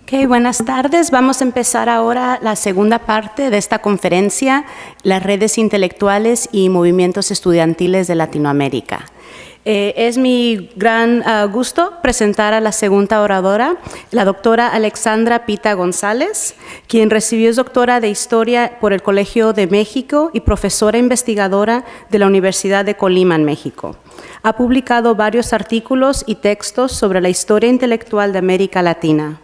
Ok, buenas tardes. Vamos a empezar ahora la segunda parte de esta conferencia, las redes intelectuales y movimientos estudiantiles de Latinoamérica. Es mi gran gusto presentar a la segunda oradora, la doctora Alexandra Pita González, quien recibió es doctora de Historia por el Colegio de México y profesora investigadora de la Universidad de Colima en México. Ha publicado varios artículos y textos sobre la historia intelectual de América Latina.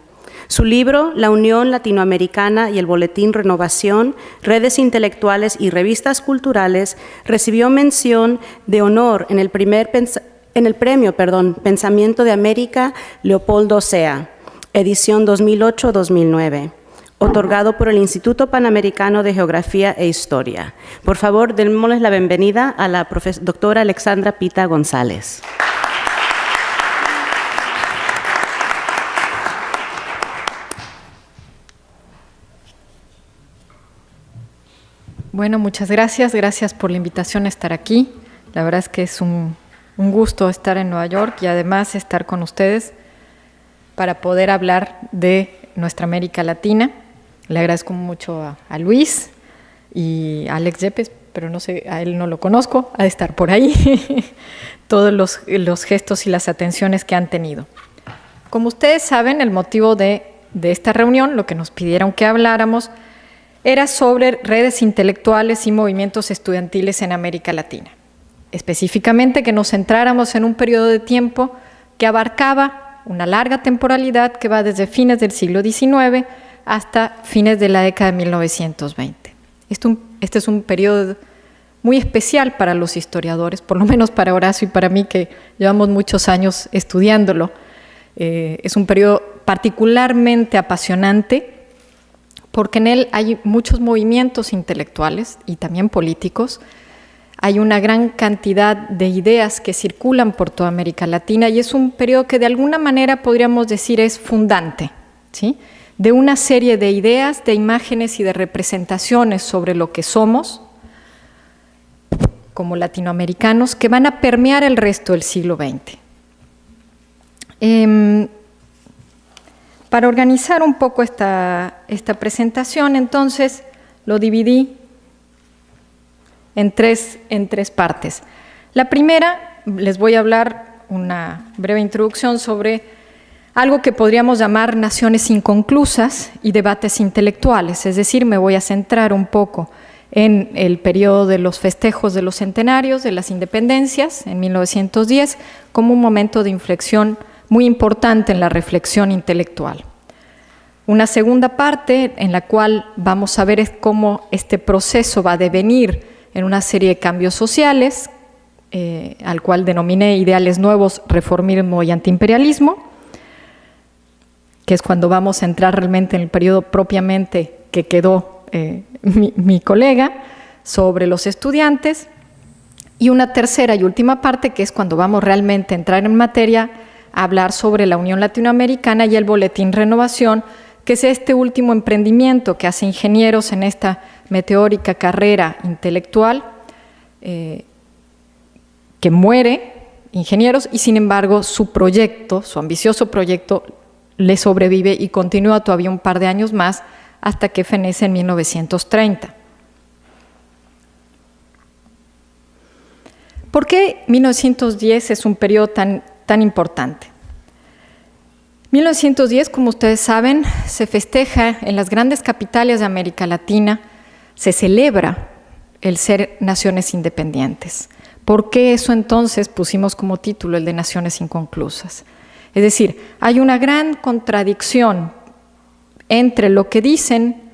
Su libro, La Unión Latinoamericana y el Boletín Renovación, Redes Intelectuales y Revistas Culturales, recibió mención de honor en el premio Pensamiento de América Leopoldo Sea, edición 2008-2009, otorgado por el Instituto Panamericano de Geografía e Historia. Por favor, démosles la bienvenida a la doctora Alexandra Pita González. Bueno, muchas gracias. Gracias por la invitación a estar aquí. La verdad es que es un gusto estar en Nueva York y además estar con ustedes para poder hablar de nuestra América Latina. Le agradezco mucho a Luis y a Alex Yepes, pero no sé, a él no lo conozco, ha de estar por ahí. Todos los gestos y las atenciones que han tenido. Como ustedes saben, el motivo de esta reunión, lo que nos pidieron que habláramos, era sobre redes intelectuales y movimientos estudiantiles en América Latina. Específicamente que nos centráramos en un periodo de tiempo que abarcaba una larga temporalidad que va desde fines del siglo XIX hasta fines de la década de 1920. Este es un periodo muy especial para los historiadores, por lo menos para Horacio y para mí, que llevamos muchos años estudiándolo. Es un periodo particularmente apasionante, porque en él hay muchos movimientos intelectuales y también políticos. Hay una gran cantidad de ideas que circulan por toda América Latina y es un periodo que de alguna manera podríamos decir es fundante, ¿sí?, de una serie de ideas, de imágenes y de representaciones sobre lo que somos como latinoamericanos que van a permear el resto del siglo XX. Para organizar un poco esta presentación, entonces, lo dividí en tres partes. La primera, les voy a hablar una breve introducción sobre algo que podríamos llamar naciones inconclusas y debates intelectuales, es decir, me voy a centrar un poco en el periodo de los festejos de los centenarios de las independencias en 1910 como un momento de inflexión muy importante en la reflexión intelectual. Una segunda parte en la cual vamos a ver es cómo este proceso va a devenir en una serie de cambios sociales, al cual denominé ideales nuevos, reformismo y antiimperialismo, que es cuando vamos a entrar realmente en el periodo propiamente que quedó mi colega, sobre los estudiantes, y una tercera y última parte que es cuando vamos realmente a entrar en materia, a hablar sobre la Unión Latinoamericana y el Boletín Renovación, que es este último emprendimiento que hace ingenieros en esta meteórica carrera intelectual, que muere ingenieros y sin embargo su proyecto, su ambicioso proyecto, le sobrevive y continúa todavía un par de años más hasta que fenece en 1930. ¿Por qué 1910 es un periodo tan importante? 1910, como ustedes saben, se festeja en las grandes capitales de América Latina, se celebra el ser naciones independientes. ¿Por qué eso entonces pusimos como título el de naciones inconclusas? Es decir, hay una gran contradicción entre lo que dicen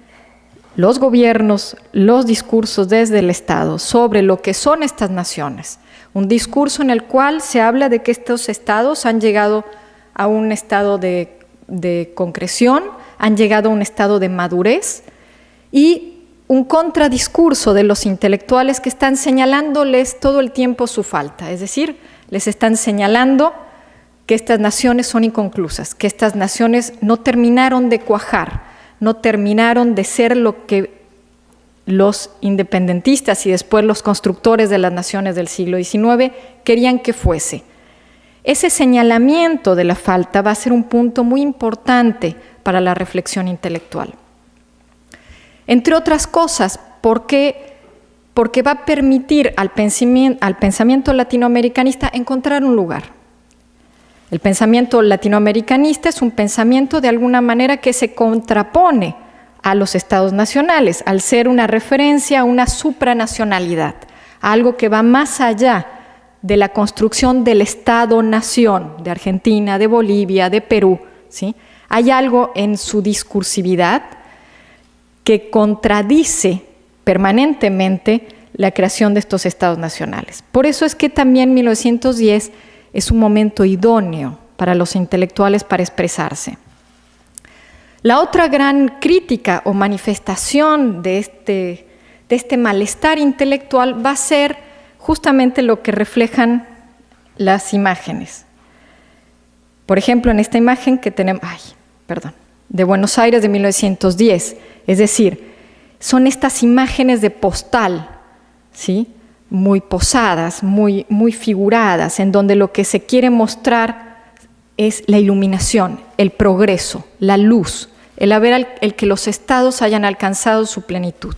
los gobiernos, los discursos desde el Estado sobre lo que son estas naciones. Un discurso en el cual se habla de que estos estados han llegado a un estado de concreción, han llegado a un estado de madurez, y un contradiscurso de los intelectuales que están señalándoles todo el tiempo su falta, es decir, les están señalando que estas naciones son inconclusas, que estas naciones no terminaron de cuajar, no terminaron de ser lo que los independentistas y después los constructores de las naciones del siglo XIX querían que fuese. ese señalamiento de la falta va a ser un punto muy importante para la reflexión intelectual. Entre otras cosas, porque va a permitir al pensamiento latinoamericanista encontrar un lugar. El pensamiento latinoamericanista es un pensamiento de alguna manera que se contrapone a los estados nacionales, al ser una referencia a una supranacionalidad, a algo que va más allá de la construcción del Estado-nación, de Argentina, de Bolivia, de Perú, ¿sí? Hay algo en su discursividad que contradice permanentemente la creación de estos estados nacionales. Por eso es que también 1910 es un momento idóneo para los intelectuales para expresarse. La otra gran crítica o manifestación de este malestar intelectual va a ser justamente lo que reflejan las imágenes. Por ejemplo, en esta imagen que tenemos, de Buenos Aires de 1910, es decir, son estas imágenes de postal, ¿sí? Muy posadas, muy figuradas, en donde lo que se quiere mostrar es la iluminación, el progreso, la luz, el que los estados hayan alcanzado su plenitud.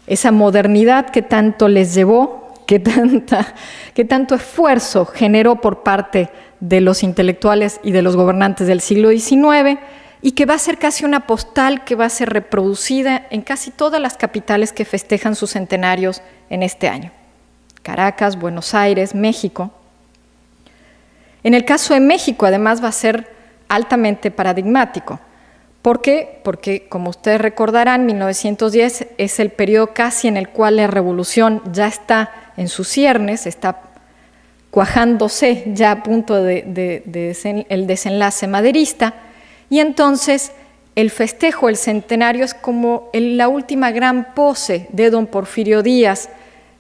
Esa modernidad que tanto les llevó, que tanto esfuerzo generó por parte de los intelectuales y de los gobernantes del siglo XIX, y que va a ser casi una postal que va a ser reproducida en casi todas las capitales que festejan sus centenarios en este año. Caracas, Buenos Aires, México. En el caso de México, además, va a ser altamente paradigmático. ¿Por qué? Porque, como ustedes recordarán, 1910 es el periodo casi en el cual la revolución ya está en sus ciernes, está cuajándose ya a punto el desenlace maderista, y entonces el festejo, el centenario, es como la última gran pose de don Porfirio Díaz,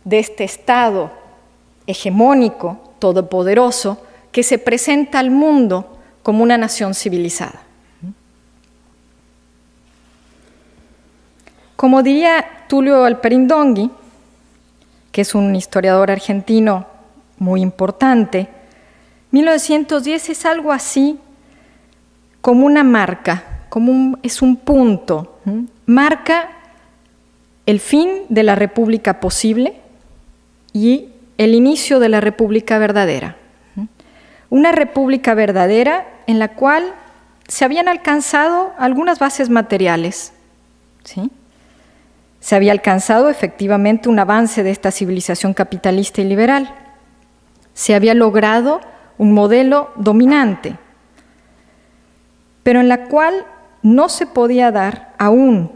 de este Estado hegemónico, todopoderoso, que se presenta al mundo como una nación civilizada. Como diría Tulio Alperindongui, que es un historiador argentino muy importante, 1910 es algo así como una marca, es un punto, marca el fin de la república posible y el inicio de la república verdadera. Una república verdadera en la cual se habían alcanzado algunas bases materiales, ¿sí? Se había alcanzado efectivamente un avance de esta civilización capitalista y liberal. Se había logrado un modelo dominante, pero en la cual no se podía dar aún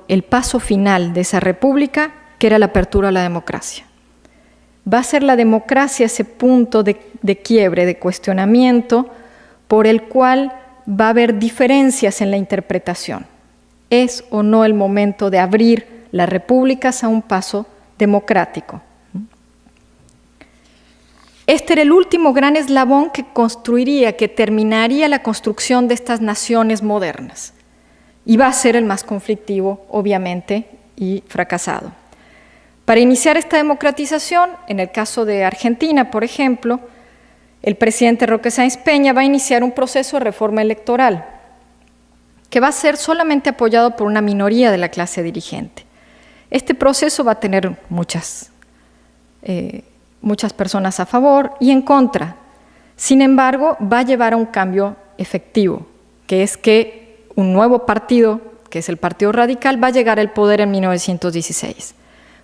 el paso final de esa república, que era la apertura a la democracia. Va a ser la democracia ese punto de quiebre, de cuestionamiento, por el cual va a haber diferencias en la interpretación. ¿Es o no el momento de abrir las repúblicas a un paso democrático? Este era el último gran eslabón que terminaría la construcción de estas naciones modernas. Y va a ser el más conflictivo, obviamente, y fracasado. Para iniciar esta democratización, en el caso de Argentina, por ejemplo, el presidente Roque Sáenz Peña va a iniciar un proceso de reforma electoral que va a ser solamente apoyado por una minoría de la clase dirigente. Este proceso va a tener muchas personas a favor y en contra. Sin embargo, va a llevar a un cambio efectivo, que es que un nuevo partido, que es el Partido Radical, va a llegar al poder en 1916.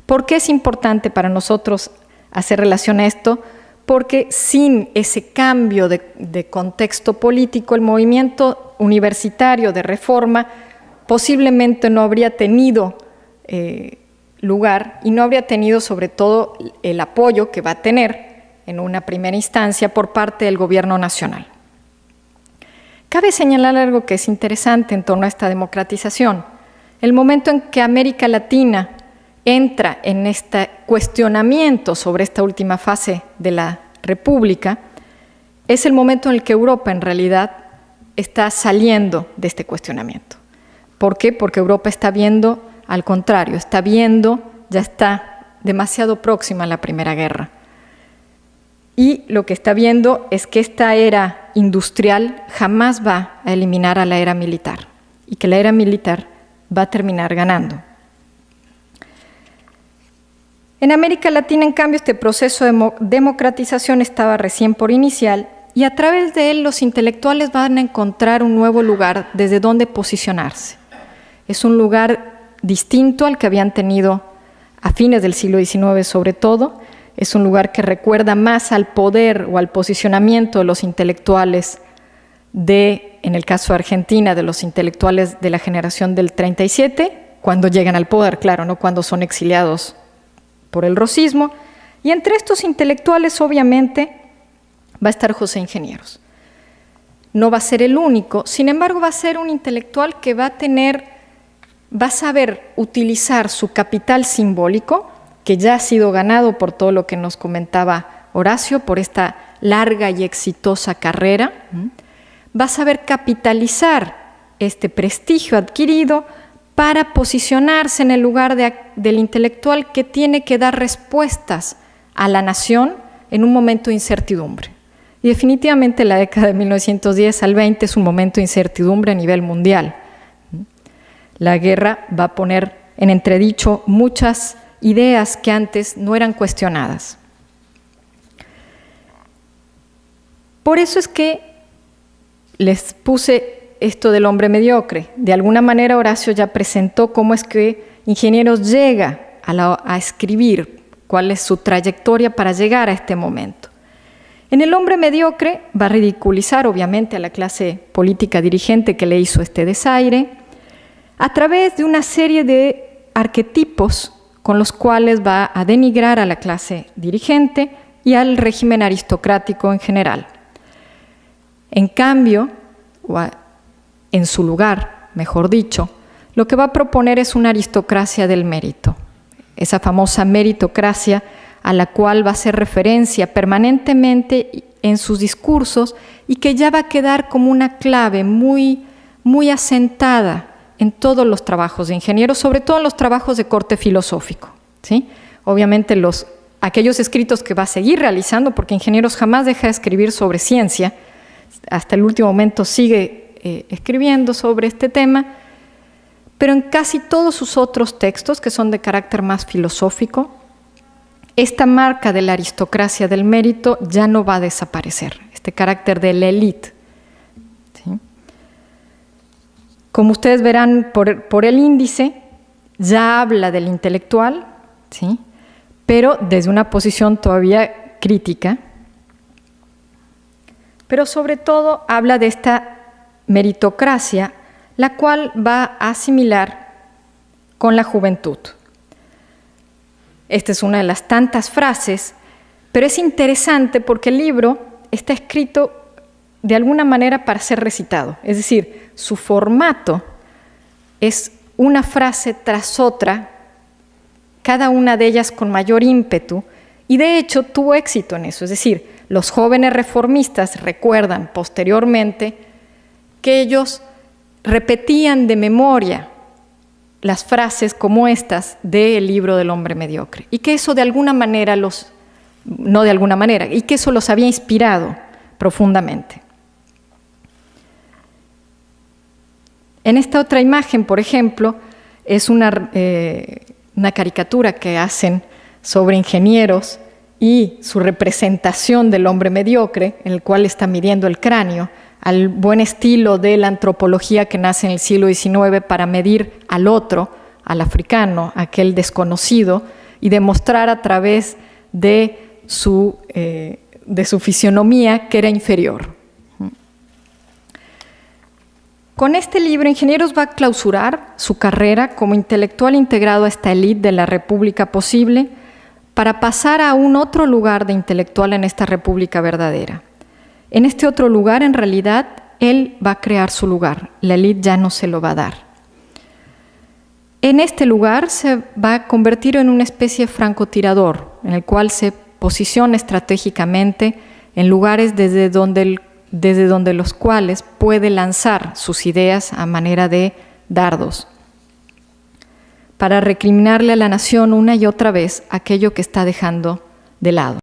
¿Por qué es importante para nosotros hacer relación a esto? Porque sin ese cambio de contexto político, el movimiento universitario de reforma posiblemente no habría tenido lugar y no habría tenido sobre todo el apoyo que va a tener en una primera instancia por parte del gobierno nacional. Cabe señalar algo que es interesante en torno a esta democratización. El momento en que América Latina entra en este cuestionamiento sobre esta última fase de la República es el momento en el que Europa en realidad está saliendo de este cuestionamiento. ¿Por qué? Porque Europa está viendo al contrario, ya está demasiado próxima a la Primera Guerra. y lo que está viendo es que esta era industrial jamás va a eliminar a la era militar y que la era militar va a terminar ganando. En América Latina, en cambio, este proceso de democratización estaba recién por iniciar y a través de él los intelectuales van a encontrar un nuevo lugar desde donde posicionarse. Es un lugar distinto al que habían tenido a fines del siglo XIX sobre todo. Es un lugar que recuerda más al poder o al posicionamiento de los intelectuales en el caso de Argentina, de los intelectuales de la generación del 37, cuando llegan al poder, claro, no cuando son exiliados por el rosismo. Y entre estos intelectuales, obviamente, va a estar José Ingenieros. No va a ser el único, sin embargo, va a ser un intelectual que va a saber utilizar su capital simbólico, que ya ha sido ganado por todo lo que nos comentaba Horacio, por esta larga y exitosa carrera. Va a saber capitalizar este prestigio adquirido para posicionarse en el lugar del intelectual que tiene que dar respuestas a la nación en un momento de incertidumbre. Y definitivamente la década de 1910 al 20 es un momento de incertidumbre a nivel mundial. La guerra va a poner en entredicho muchas ideas que antes no eran cuestionadas. Por eso es que les puse esto del hombre mediocre. De alguna manera Horacio ya presentó cómo es que Ingenieros llega a escribir, cuál es su trayectoria para llegar a este momento. En el hombre mediocre va a ridiculizar obviamente a la clase política dirigente que le hizo este desaire a través de una serie de arquetipos con los cuales va a denigrar a la clase dirigente y al régimen aristocrático en general. En cambio, en su lugar, mejor dicho, lo que va a proponer es una aristocracia del mérito, esa famosa meritocracia a la cual va a hacer referencia permanentemente en sus discursos y que ya va a quedar como una clave muy, muy asentada en todos los trabajos de Ingenieros, sobre todo en los trabajos de corte filosófico, ¿sí? Obviamente aquellos escritos que va a seguir realizando, porque Ingenieros jamás deja de escribir sobre ciencia, hasta el último momento sigue escribiendo sobre este tema, pero en casi todos sus otros textos, que son de carácter más filosófico, esta marca de la aristocracia del mérito ya no va a desaparecer, este carácter de la élite. ¿Sí? Como ustedes verán por el índice, ya habla del intelectual, ¿sí? Pero desde una posición todavía crítica, pero sobre todo habla de esta meritocracia, la cual va a asimilar con la juventud. Esta es una de las tantas frases, pero es interesante porque el libro está escrito de alguna manera para ser recitado, es decir, su formato es una frase tras otra, cada una de ellas con mayor ímpetu, y de hecho tuvo éxito en eso, es decir, los jóvenes reformistas recuerdan posteriormente que ellos repetían de memoria las frases como estas del libro del hombre mediocre, y que eso de alguna manera y que eso los había inspirado profundamente. En esta otra imagen, por ejemplo, es una caricatura que hacen sobre Ingenieros y su representación del hombre mediocre, en el cual está midiendo el cráneo, al buen estilo de la antropología que nace en el siglo XIX para medir al otro, al africano, aquel desconocido, y demostrar a través de su fisionomía que era inferior. Con este libro, Ingenieros va a clausurar su carrera como intelectual integrado a esta élite de la República posible para pasar a un otro lugar de intelectual en esta República verdadera. En este otro lugar, en realidad, él va a crear su lugar. La élite ya no se lo va a dar. En este lugar se va a convertir en una especie de francotirador, en el cual se posiciona estratégicamente en lugares desde donde los cuales puede lanzar sus ideas a manera de dardos, para recriminarle a la nación una y otra vez aquello que está dejando de lado.